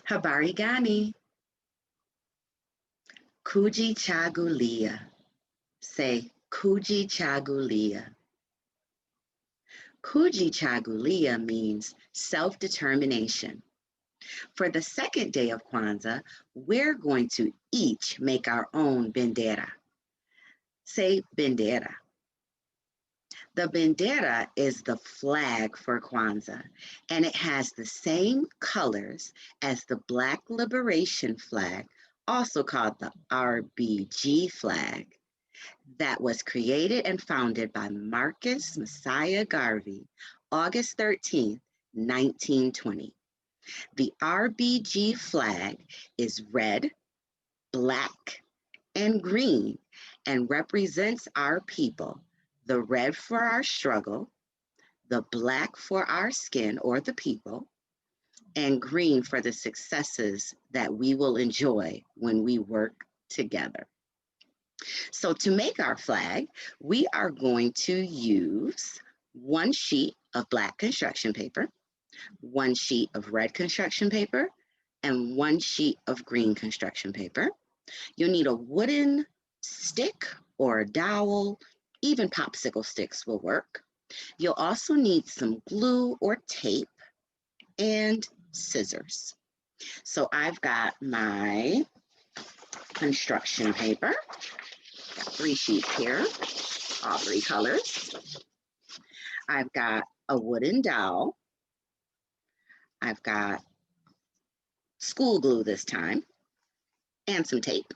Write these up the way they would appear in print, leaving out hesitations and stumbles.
Habari gani? Kujichagulia. Say Kujichagulia. Kujichagulia means self-determination. For the second day of Kwanzaa, we're going to each make our own bendera. Say bendera. The bendera is the flag for Kwanzaa, and it has the same colors as the Black Liberation flag, also called the RBG flag, that was created and founded by Marcus Messiah Garvey, August 13th, 1920. The RBG flag is red, black, and green and represents our people. The red for our struggle, the black for our skin or the people, and green for the successes that we will enjoy when we work together. So to make our flag, we are going to use one sheet of black construction paper, one sheet of red construction paper, and one sheet of green construction paper. You'll need a wooden stick or a dowel. Even popsicle sticks will work. You'll also need some glue or tape and scissors. So I've got my construction paper. Got 3 sheets here, all 3 colors. I've got a wooden dowel. I've got school glue this time, and some tape,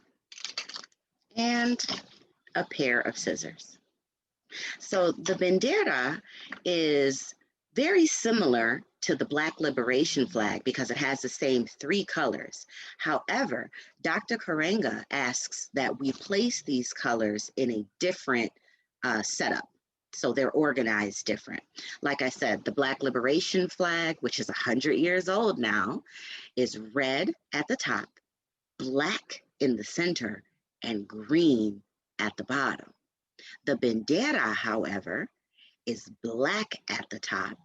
and a pair of scissors. So the bandera is very similar to the Black Liberation flag because it has the same 3 colors. However, Dr. Karenga asks that we place these colors in a different setup. So they're organized different. Like I said, the Black Liberation flag, which is 100 years old now, is red at the top, black in the center, and green at the bottom. The bandera, however, is black at the top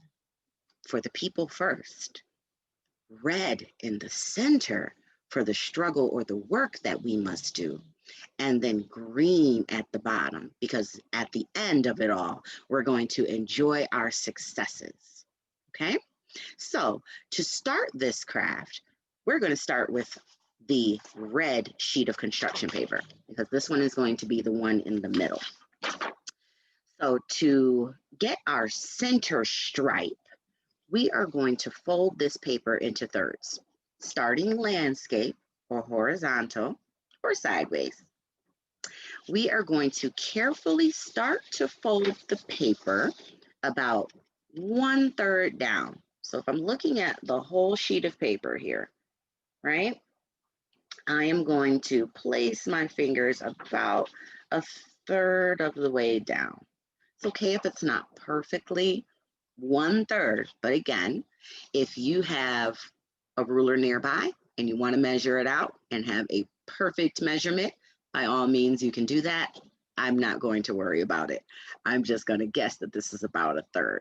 for the people first, red in the center for the struggle or the work that we must do, and then green at the bottom because at the end of it all, we're going to enjoy our successes. Okay? So to start this craft, we're going to start with the red sheet of construction paper because this one is going to be the one in the middle. So to get our center stripe, we are going to fold this paper into thirds, starting landscape or horizontal or sideways. We are going to carefully start to fold the paper about 1/3 down. So if I'm looking at the whole sheet of paper here, right, I am going to place my fingers about 1/3 of the way down. It's okay if it's not perfectly 1/3, but again, if you have a ruler nearby and you want to measure it out and have a perfect measurement, by all means, you can do that. I'm not going to worry about it. I'm just going to guess that this is about 1/3.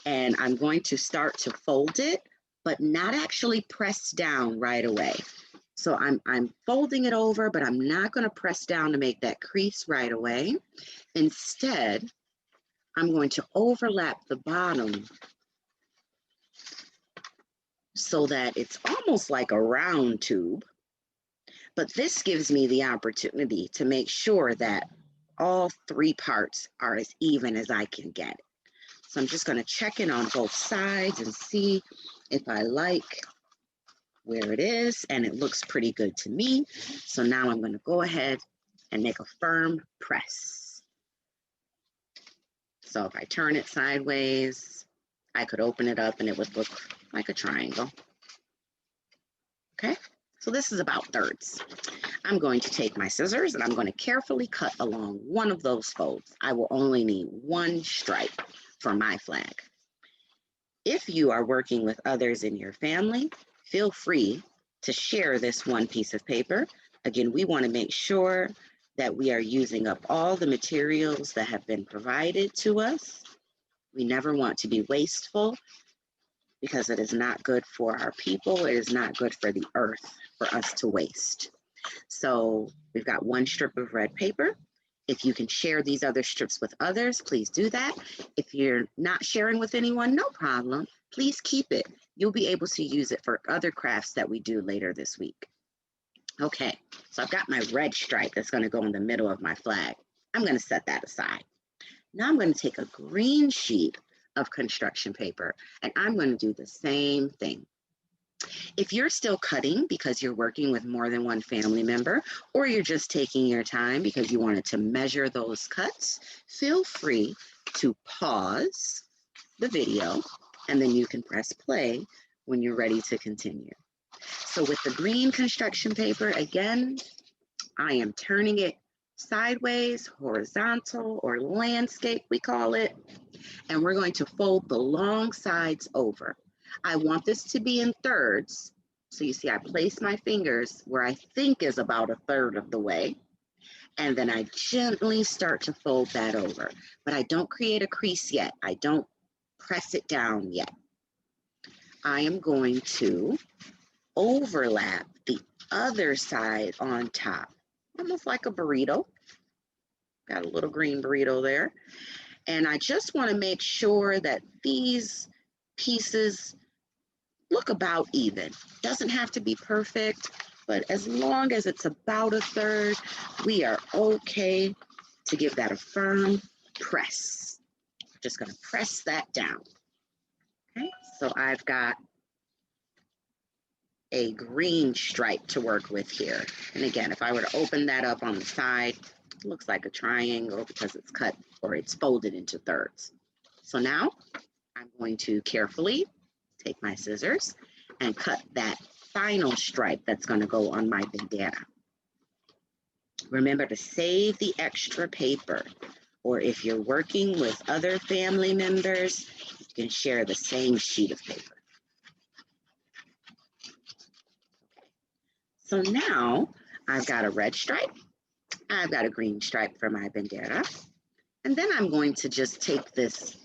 And I'm going to start to fold it, but not actually press down right away. So I'm folding it over, but I'm not going to press down to make that crease right away. Instead, I'm going to overlap the bottom so that it's almost like a round tube. But this gives me the opportunity to make sure that all 3 parts are as even as I can get it. So I'm just going to check in on both sides and see if I like where it is, and it looks pretty good to me. So now I'm going to go ahead and make a firm press. So if I turn it sideways, I could open it up and it would look like a triangle. Okay, so this is about thirds. I'm going to take my scissors and I'm going to carefully cut along one of those folds. I will only need 1 stripe for my flag. If you are working with others in your family, feel free to share this 1 piece of paper. Again, we want to make sure that we are using up all the materials that have been provided to us. We never want to be wasteful because it is not good for our people. It is not good for the earth for us to waste. So we've got one strip of red paper. If you can share these other strips with others, please do that. If you're not sharing with anyone, no problem. Please keep it. You'll be able to use it for other crafts that we do later this week. Okay, so I've got my red stripe that's going to go in the middle of my flag. I'm going to set that aside. Now I'm going to take a green sheet of construction paper, and I'm going to do the same thing. If you're still cutting because you're working with more than one family member, or you're just taking your time because you wanted to measure those cuts, feel free to pause the video, and then you can press play when you're ready to continue. So with the green construction paper, again, I am turning it sideways, horizontal, or landscape, we call it, and we're going to fold the long sides over. I want this to be in thirds. So you see, I place my fingers where I think is about a third of the way, and then I gently start to fold that over. But I don't create a crease yet. I don't press it down yet. I am going to overlap the other side on top, almost like a burrito. Got a little green burrito there. And I just want to make sure that these pieces look about even. Doesn't have to be perfect, but as long as it's about a third, we are okay to give that a firm press. Just going to press that down. Okay, so I've got a green stripe to work with here. And again, if I were to open that up on the side, it looks like a triangle because it's cut or it's folded into thirds. So now I'm going to carefully take my scissors and cut that final stripe that's going to go on my bandana. Remember to save the extra paper, or if you're working with other family members, you can share the same sheet of paper. So now I've got a red stripe, I've got a green stripe for my bandana, and then I'm going to just take this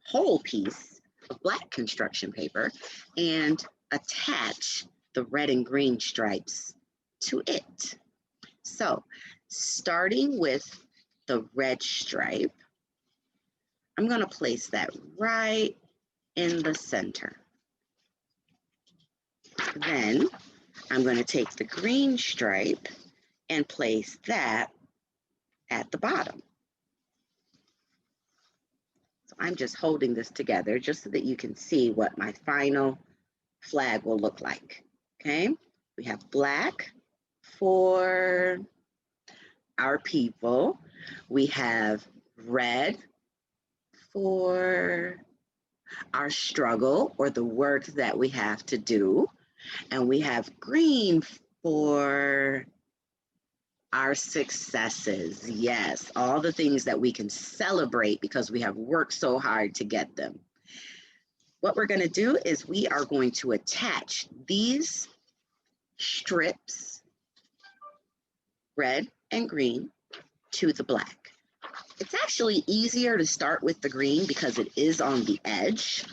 whole piece of black construction paper and attach the red and green stripes to it. So starting with the red stripe, I'm going to place that right in the center. Then I'm going to take the green stripe and place that at the bottom. So I'm just holding this together just so that you can see what my final flag will look like. Okay, we have black for our people. We have red for our struggle or the work that we have to do. And we have green for our successes. Yes, all the things that we can celebrate because we have worked so hard to get them. What we're going to do is we are going to attach these strips, red and green, to the black. It's actually easier to start with the green because it is on the edge.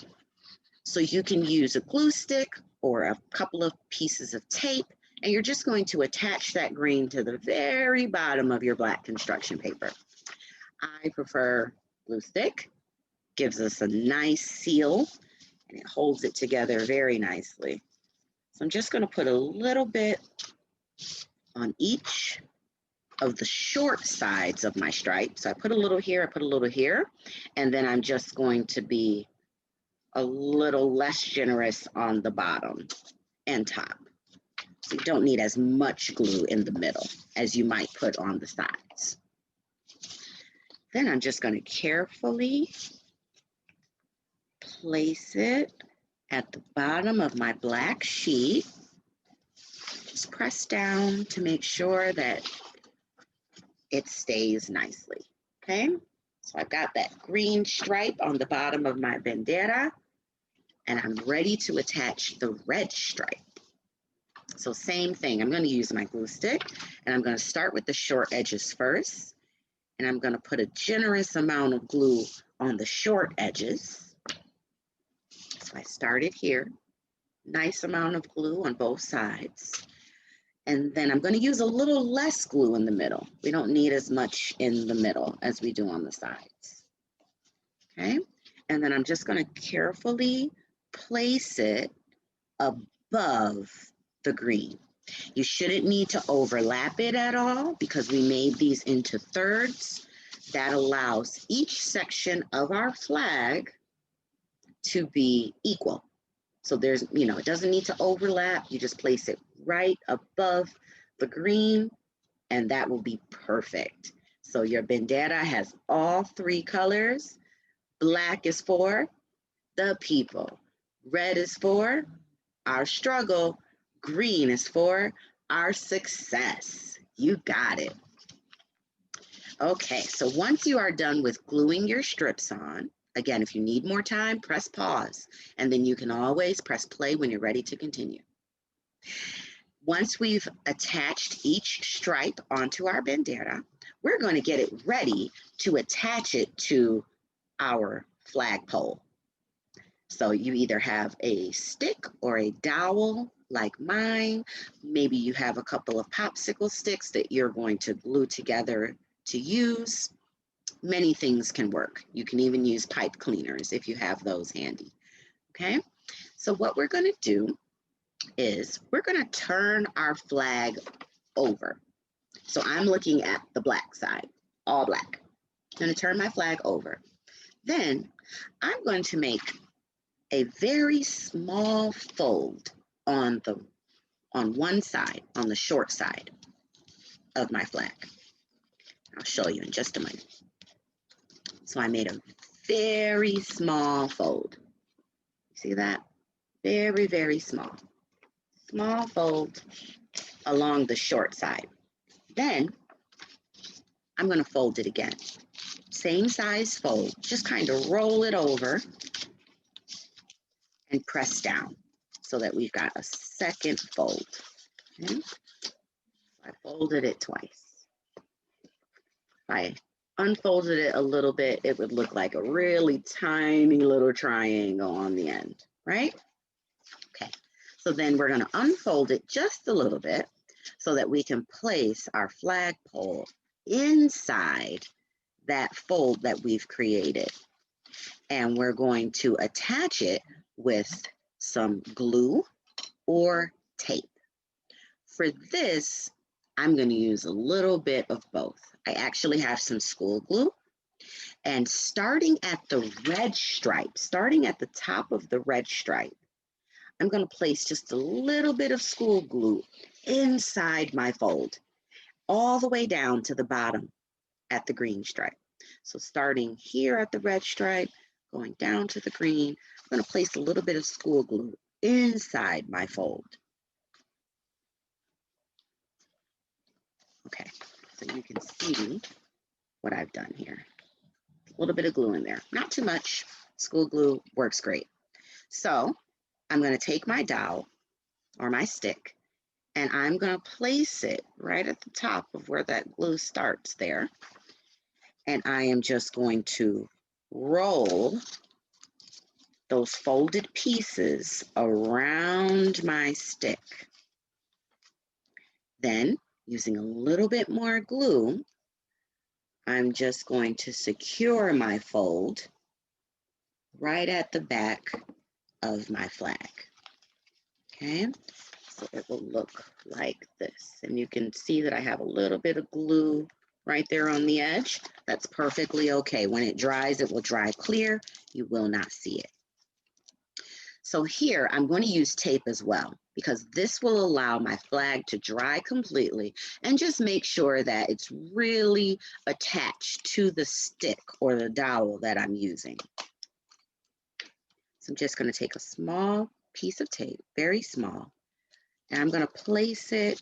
So you can use a glue stick or a couple of pieces of tape, and you're just going to attach that green to the very bottom of your black construction paper. I prefer glue stick, gives us a nice seal, and it holds it together very nicely. So I'm just going to put a little bit on each of the short sides of my stripe. So I put a little here, I put a little here, and then I'm just going to be a little less generous on the bottom and top. So you don't need as much glue in the middle as you might put on the sides. Then I'm just going to carefully place it at the bottom of my black sheet. Just press down to make sure that it stays nicely, okay? So I've got that green stripe on the bottom of my bandana, and I'm ready to attach the red stripe. So same thing, I'm going to use my glue stick, and I'm going to start with the short edges first, and I'm going to put a generous amount of glue on the short edges. So So I started here, nice amount of glue on both sides. And then I'm going to use a little less glue in the middle. We don't need as much in the middle as we do on the sides. Okay, and then I'm just going to carefully place it above the green. You shouldn't need to overlap it at all because we made these into thirds. That allows each section of our flag to be equal. So there's, it doesn't need to overlap. You just place it right above the green and that will be perfect. So your bandera has all three colors. Black is for the people. Red is for our struggle. Green is for our success. You got it. Okay, so once you are done with gluing your strips on, again, if you need more time, press pause, and then you can always press play when you're ready to continue. Once we've attached each stripe onto our bandera, we're going to get it ready to attach it to our flagpole. So you either have a stick or a dowel like mine. Maybe you have a couple of popsicle sticks that you're going to glue together to use. Many things can work. You can even use pipe cleaners if you have those handy. Okay, so what we're going to do is we're going to turn our flag over. So I'm looking at the black side, all black. I'm going to turn my flag over. Then I'm going to make a very small fold on one side, on the short side of my flag. I'll show you in just a minute. So I made a very small fold. See that? Very, very small. Small fold along the short side. Then I'm going to fold it again. Same size fold, just kind of roll it over and press down so that we've got a second fold. Okay? I folded it twice. If I unfolded it a little bit, it would look like a really tiny little triangle on the end, right? Okay, so then we're going to unfold it just a little bit so that we can place our flagpole inside that fold that we've created. And we're going to attach it with some glue or tape. For this, I'm going to use a little bit of both. I actually have some school glue. And starting at the red stripe, starting at the top of the red stripe, I'm going to place just a little bit of school glue inside my fold, all the way down to the bottom at the green stripe. So starting here at the red stripe, going down to the green, I'm going to place a little bit of school glue inside my fold. Okay, so you can see what I've done here. A little bit of glue in there, not too much. School glue works great. So I'm going to take my dowel or my stick and I'm going to place it right at the top of where that glue starts there. And I am just going to roll those folded pieces around my stick. Then, using a little bit more glue, I'm just going to secure my fold right at the back of my flag. Okay, so it will look like this. And you can see that I have a little bit of glue right there on the edge. That's perfectly okay. When it dries, it will dry clear. You will not see it. So here, I'm going to use tape as well, because this will allow my flag to dry completely and just make sure that it's really attached to the stick or the dowel that I'm using. So I'm just going to take a small piece of tape, very small, and I'm going to place it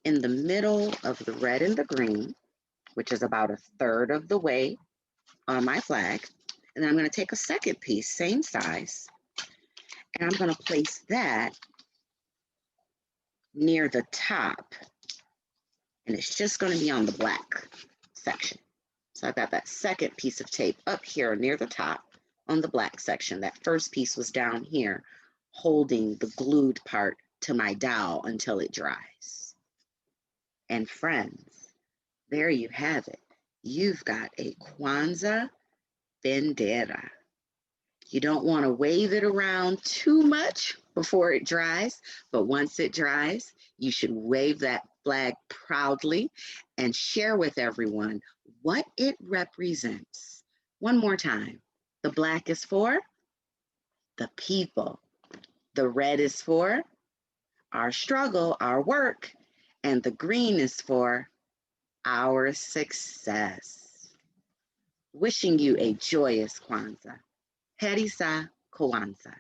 in the middle of the red and the green, which is about a third of the way on my flag. And then I'm going to take a second piece, same size, and I'm going to place that near the top. And it's just going to be on the black section. So I've got that second piece of tape up here near the top on the black section. That first piece was down here, holding the glued part to my dowel until it dries. And friends, there you have it. You've got a Kwanzaa bandera. You don't want to wave it around too much before it dries, but once it dries, you should wave that flag proudly and share with everyone what it represents. One more time. The black is for the people. The red is for our struggle, our work, and the green is for our success. Wishing you a joyous Kwanzaa. Heri Sa Kwanzaa.